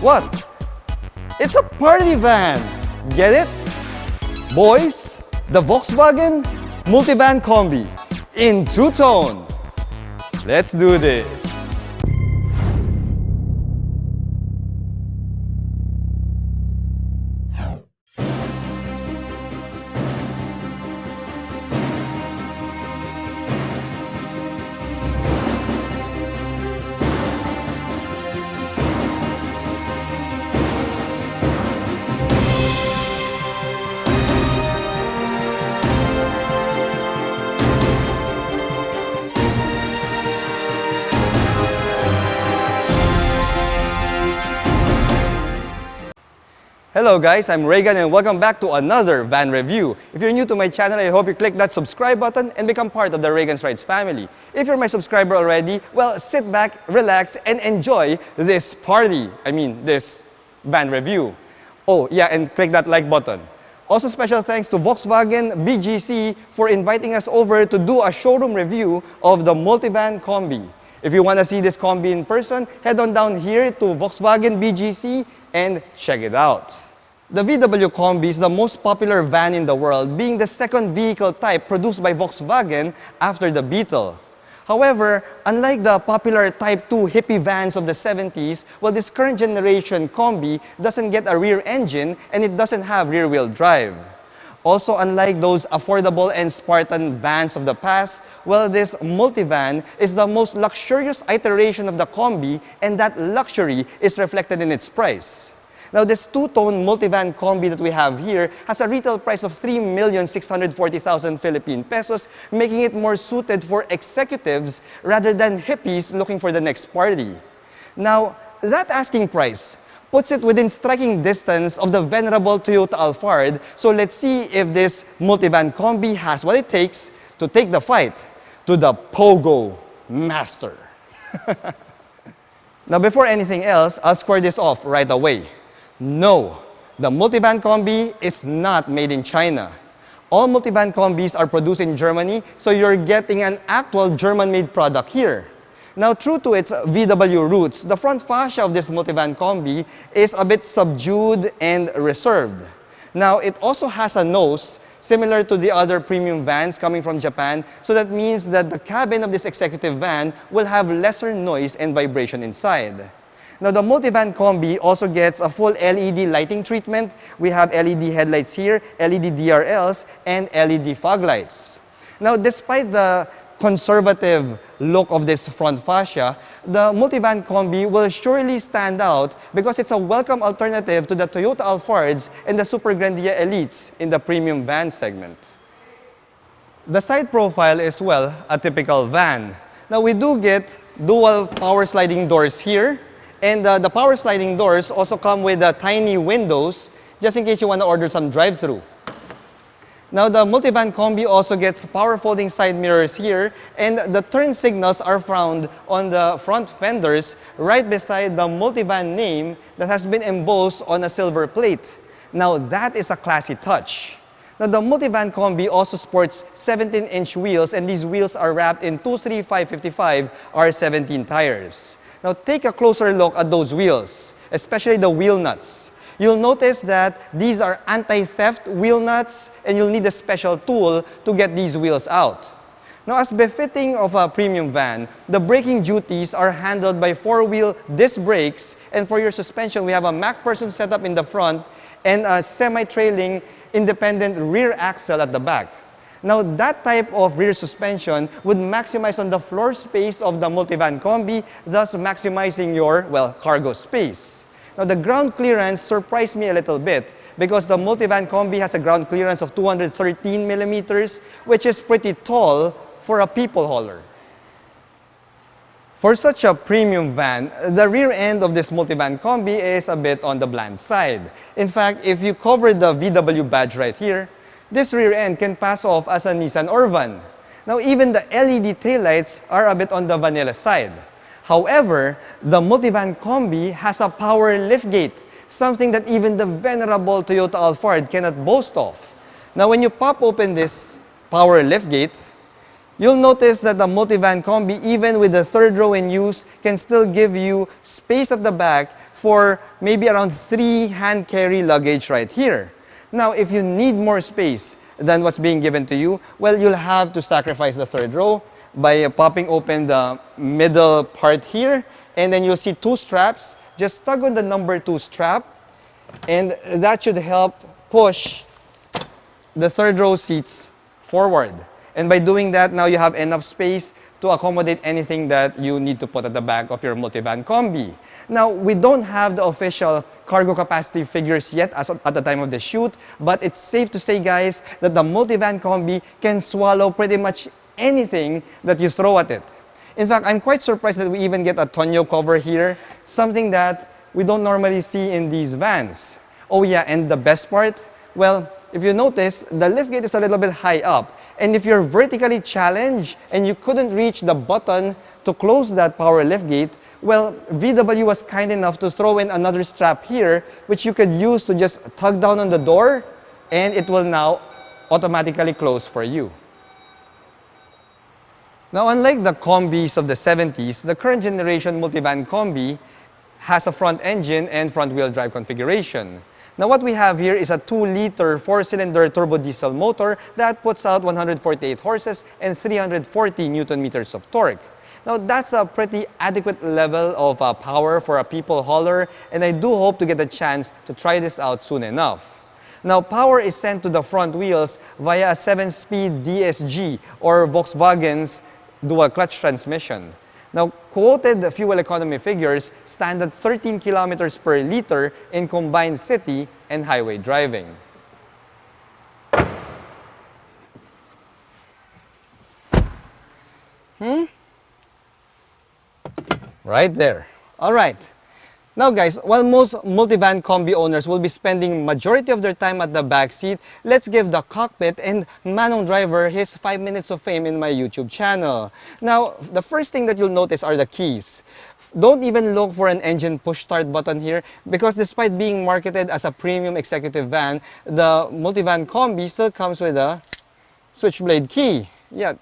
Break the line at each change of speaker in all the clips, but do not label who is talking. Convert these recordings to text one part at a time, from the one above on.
What? It's a party van! Get it? Boys, the Volkswagen Multivan Kombi in two-tone. Let's do this. Hello guys, I'm Reagan and welcome back to another van review. If you're new to my channel, I hope you click that subscribe button and become part of the Reagan's Rides family. If you're my subscriber already, well, sit back, relax, and enjoy this this van review. Oh yeah, and click that like button. Also special thanks to Volkswagen BGC for inviting us over to do a showroom review of the Multivan Kombi. If you want to see this Kombi in person, head on down here to Volkswagen BGC and check it out. The VW Kombi is the most popular van in the world, being the second vehicle type produced by Volkswagen after the Beetle. However, unlike the popular Type 2 hippie vans of the 70s, well, this current generation Kombi doesn't get a rear engine and it doesn't have rear-wheel drive. Also, unlike those affordable and Spartan vans of the past, well, this Multivan is the most luxurious iteration of the Kombi, and that luxury is reflected in its price. Now, this two-tone Multivan Kombi that we have here has a retail price of 3,640,000 Philippine pesos, making it more suited for executives rather than hippies looking for the next party. Now, that asking price puts it within striking distance of the venerable Toyota Alphard, so let's see if this Multivan Kombi has what it takes to take the fight to the Pogo Master. Now, before anything else, I'll square this off right away. No, the Multivan Kombi is not made in China. All Multivan Kombis are produced in Germany, so you're getting an actual German-made product here. Now, true to its VW roots, the front fascia of this Multivan Kombi is a bit subdued and reserved. Now, it also has a nose similar to the other premium vans coming from Japan, so that means that the cabin of this executive van will have lesser noise and vibration inside. Now, the Multivan Kombi also gets a full LED lighting treatment. We have LED headlights here, LED DRLs, and LED fog lights. Now, despite the conservative look of this front fascia, the Multivan Kombi will surely stand out because it's a welcome alternative to the Toyota Alphards and the Super Grandia Elites in the premium van segment. The side profile is, well, a typical van. Now, we do get dual power sliding doors here, and the power sliding doors also come with tiny windows just in case you want to order some drive-thru. Now, the Multivan Kombi also gets power folding side mirrors here, and the turn signals are found on the front fenders right beside the Multivan name that has been embossed on a silver plate. Now, that is a classy touch. Now, the Multivan Kombi also sports 17-inch wheels, and these wheels are wrapped in 235/55 R17 tires. Now, take a closer look at those wheels, especially the wheel nuts. You'll notice that these are anti-theft wheel nuts, and you'll need a special tool to get these wheels out. Now, as befitting of a premium van, the braking duties are handled by four-wheel disc brakes, and for your suspension, we have a MacPherson setup in the front and a semi-trailing independent rear axle at the back. Now, that type of rear suspension would maximize on the floor space of the Multivan Kombi, thus maximizing your, well, cargo space. Now, the ground clearance surprised me a little bit because the Multivan Kombi has a ground clearance of 213 millimeters, which is pretty tall for a people hauler. For such a premium van, the rear end of this Multivan Kombi is a bit on the bland side. In fact, if you cover the VW badge right here, this rear end can pass off as a Nissan Orvan. Now, even the LED taillights are a bit on the vanilla side. However, the Multivan Kombi has a power liftgate, something that even the venerable Toyota Alphard cannot boast of. Now, when you pop open this power liftgate, you'll notice that the Multivan Kombi, even with the third row in use, can still give you space at the back for maybe around 3 hand carry luggage right here. Now, if you need more space than what's being given to you, well, you'll have to sacrifice the third row by popping open the middle part here, and then you'll see 2 straps. Just tug on the number 2 strap, and that should help push the third row seats forward. And by doing that, now you have enough space to accommodate anything that you need to put at the back of your Multivan Kombi. Now, we don't have the official cargo capacity figures yet at the time of the shoot, but it's safe to say, guys, that the Multivan Kombi can swallow pretty much anything that you throw at it. In fact, I'm quite surprised that we even get a tonneau cover here, something that we don't normally see in these vans. Oh yeah, and the best part? Well, if you notice, the liftgate is a little bit high up. And if you're vertically challenged and you couldn't reach the button to close that power liftgate, well, VW was kind enough to throw in another strap here, which you could use to just tug down on the door, and it will now automatically close for you. Now, unlike the Kombis of the 70s, the current generation Multivan Kombi has a front engine and front-wheel drive configuration. Now, what we have here is a 2-liter 4-cylinder turbo diesel motor that puts out 148 horses and 340 Newton-meters of torque. Now, that's a pretty adequate level of power for a people hauler, and I do hope to get a chance to try this out soon enough. Now, power is sent to the front wheels via a 7-speed DSG, or Volkswagen's dual clutch transmission. Now, quoted fuel economy figures stand at 13 kilometers per liter in combined city and highway driving. Right there. All right. Now guys, while most Multivan Kombi owners will be spending majority of their time at the back seat, let's give the cockpit and manong driver his 5 minutes of fame in my YouTube channel. Now, the first thing that you'll notice are the keys. Don't even look for an engine push start button here, because despite being marketed as a premium executive van, the Multivan Kombi still comes with a switchblade key. Yeah.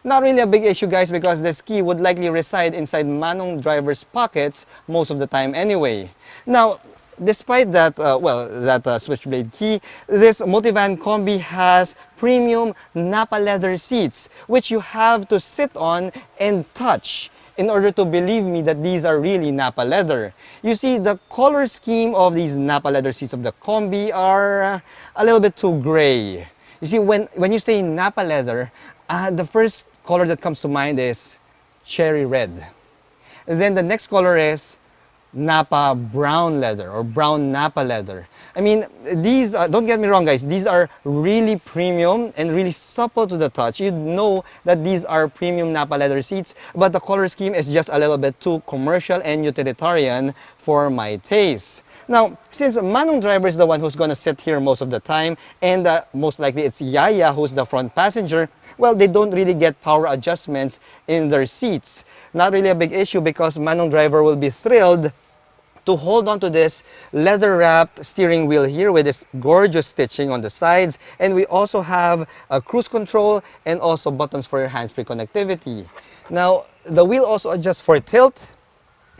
Not really a big issue, guys, because this key would likely reside inside manong driver's pockets most of the time anyway. Now, despite that, switchblade key, this Multivan Kombi has premium Napa leather seats, which you have to sit on and touch in order to believe me that these are really Napa leather. You see, the color scheme of these Napa leather seats of the Kombi are a little bit too gray. You see, when you say Napa leather, the first color that comes to mind is cherry red. And then the next color is Napa brown leather or brown Napa leather. I mean, these, don't get me wrong guys, these are really premium and really supple to the touch. You'd know that these are premium Napa leather seats, but the color scheme is just a little bit too commercial and utilitarian for my taste. Now, since manong driver is the one who's going to sit here most of the time, and most likely it's Yaya who's the front passenger, well, they don't really get power adjustments in their seats. Not really a big issue because manong driver will be thrilled to hold on to this leather-wrapped steering wheel here with this gorgeous stitching on the sides. And we also have a cruise control and also buttons for your hands-free connectivity. Now, the wheel also adjusts for tilt,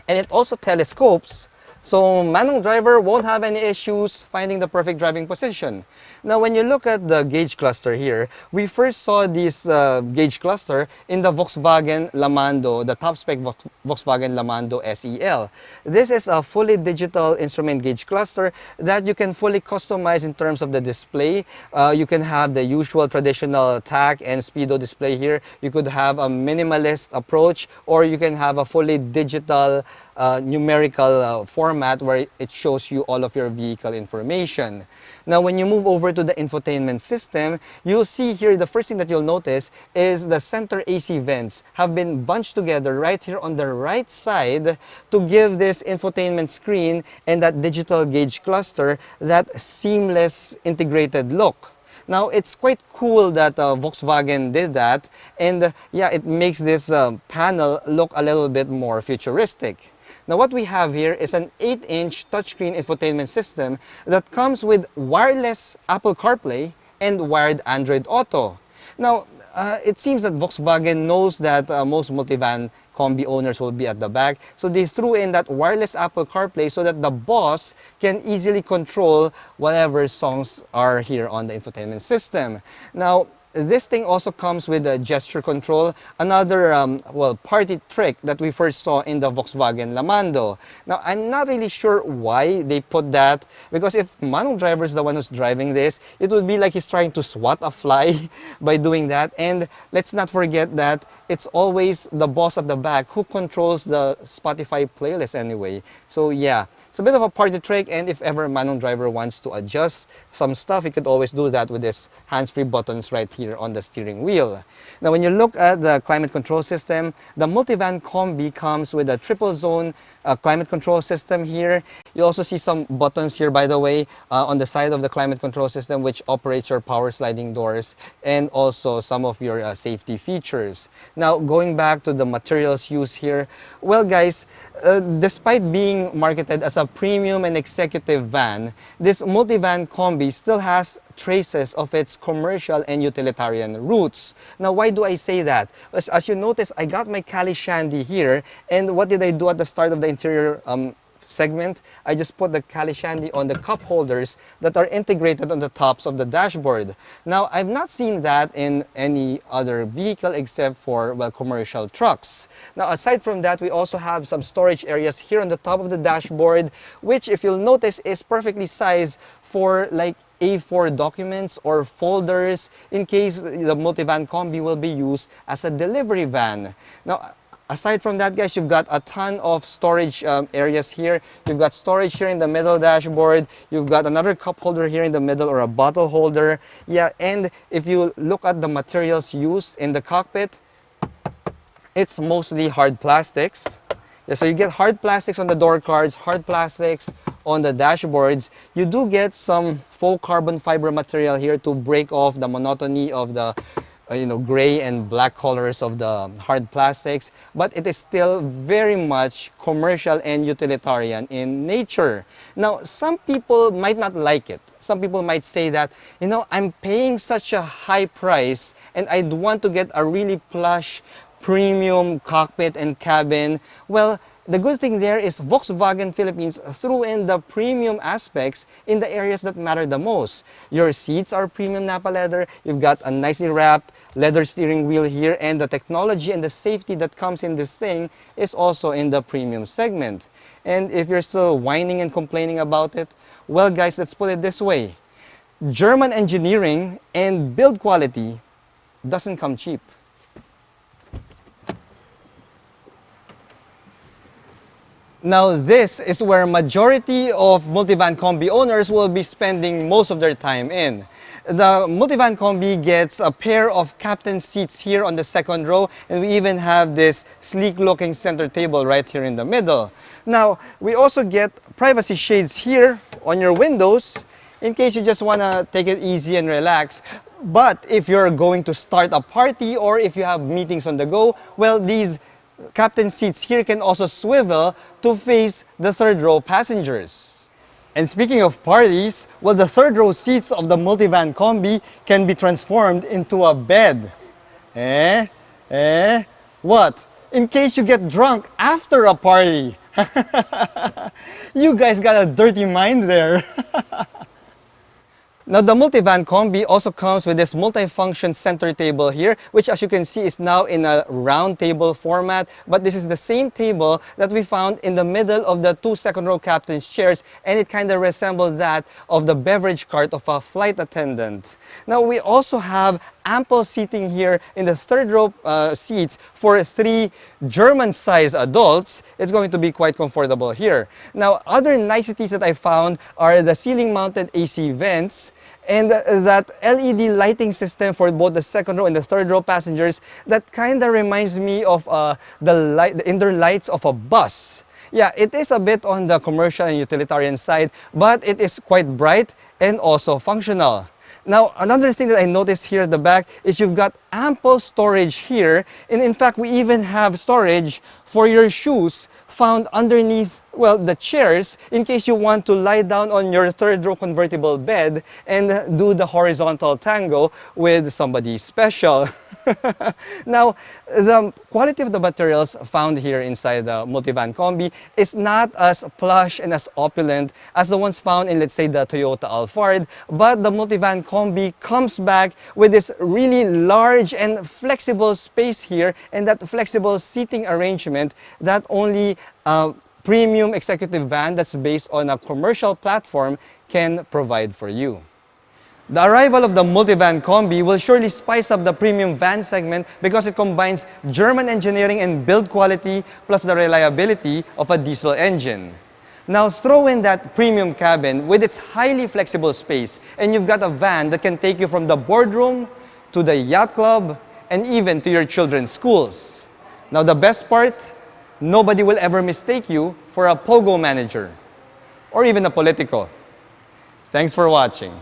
and it also telescopes, so manong driver won't have any issues finding the perfect driving position. Now, when you look at the gauge cluster here, we first saw this gauge cluster in the Volkswagen Lamando, the top-spec Volkswagen Lamando SEL. This is a fully digital instrument gauge cluster that you can fully customize in terms of the display. You can have the usual traditional tach and speedo display here. You could have a minimalist approach, or you can have a fully digital numerical format where it shows you all of your vehicle information. Now, when you move over to the infotainment system, you'll see here the first thing that you'll notice is the center AC vents have been bunched together right here on the right side to give this infotainment screen and that digital gauge cluster that seamless integrated look. Now, it's quite cool that Volkswagen did that, and yeah, it makes this panel look a little bit more futuristic. Now, what we have here is an 8-inch touchscreen infotainment system that comes with wireless Apple CarPlay and wired Android Auto. Now, it seems that Volkswagen knows that most multivan Kombi owners will be at the back. So they threw in that wireless Apple CarPlay so that the boss can easily control whatever songs are here on the infotainment system. Now, this thing also comes with a gesture control, another well, party trick that we first saw in the Volkswagen Lamando. Now, I'm not really sure why they put that, because if manual driver is the one who's driving this, it would be like he's trying to swat a fly by doing that. And let's not forget that it's always the boss at the back who controls the Spotify playlist anyway. So yeah, it's a bit of a party trick, and if ever a manual driver wants to adjust some stuff, he could always do that with his hands-free buttons right here on the steering wheel. Now, when you look at the climate control system, the Multivan Kombi comes with a triple zone climate control system here. You also see some buttons here, by the way, on the side of the climate control system, which operates your power sliding doors and also some of your safety features. Now, going back to the materials used here, well guys, despite being marketed as a premium and executive van, this Multivan Kombi still has traces of its commercial and utilitarian roots. Now, why do I say that? As you notice, I got my Cali Shandy here, and what did I do at the start of the interior segment? I just put the Cali Shandy on the cup holders that are integrated on the tops of the dashboard. Now, I've not seen that in any other vehicle except for, well, commercial trucks. Now, aside from that, we also have some storage areas here on the top of the dashboard, which, if you'll notice, is perfectly sized for like A4 documents or folders in case the Multivan Kombi will be used as a delivery van. Now, aside from that, guys, you've got a ton of storage areas here. You've got storage here in the middle dashboard. You've got another cup holder here in the middle, or a bottle holder. Yeah, and if you look at the materials used in the cockpit, it's mostly hard plastics. Yeah, so you get hard plastics on the door cards, hard plastics on the dashboards. You do get some faux carbon fiber material here to break off the monotony of the gray and black colors of the hard plastics, but it is still very much commercial and utilitarian in nature. Now, some people might not like it. Some people might say that, I'm paying such a high price and I'd want to get a really plush premium cockpit and cabin. Well, the good thing there is Volkswagen Philippines threw in the premium aspects in the areas that matter the most. Your seats are premium Napa leather, you've got a nicely wrapped leather steering wheel here, and the technology and the safety that comes in this thing is also in the premium segment. And if you're still whining and complaining about it, well guys, let's put it this way. German engineering and build quality doesn't come cheap. Now, this is where majority of Multivan Kombi owners will be spending most of their time in. The Multivan Kombi gets a pair of captain seats here on the second row, and we even have this sleek-looking center table right here in the middle. Now, we also get privacy shades here on your windows in case you just want to take it easy and relax. But if you're going to start a party or if you have meetings on the go, well, these captain seats here can also swivel to face the third row passengers. And speaking of parties, well, the third row seats of the Multivan Kombi can be transformed into a bed. What? In case you get drunk after a party. You guys got a dirty mind there. Now, the Multivan Kombi also comes with this multifunction center table here, which, as you can see, is now in a round table format. But this is the same table that we found in the middle of the two second row captain's chairs, and it kind of resembles that of the beverage cart of a flight attendant. Now, we also have ample seating here in the third row seats for 3 German-sized adults. It's going to be quite comfortable here. Now, other niceties that I found are the ceiling-mounted AC vents and that LED lighting system for both the second row and the third row passengers. That kind of reminds me of the indoor lights of a bus. Yeah, it is a bit on the commercial and utilitarian side, but it is quite bright and also functional. Now, another thing that I noticed here at the back is you've got ample storage here, and in fact, we even have storage for your shoes found underneath, well, the chairs in case you want to lie down on your third row convertible bed and do the horizontal tango with somebody special. Now, the quality of the materials found here inside the Multivan Kombi is not as plush and as opulent as the ones found in, let's say, the Toyota Alphard, but the Multivan Kombi comes back with this really large and flexible space here and that flexible seating arrangement that only a premium executive van that's based on a commercial platform can provide for you. The arrival of the Multivan Kombi will surely spice up the premium van segment because it combines German engineering and build quality plus the reliability of a diesel engine. Now throw in that premium cabin with its highly flexible space and you've got a van that can take you from the boardroom to the yacht club and even to your children's schools. Now the best part, nobody will ever mistake you for a pogo manager or even a politico. Thanks for watching.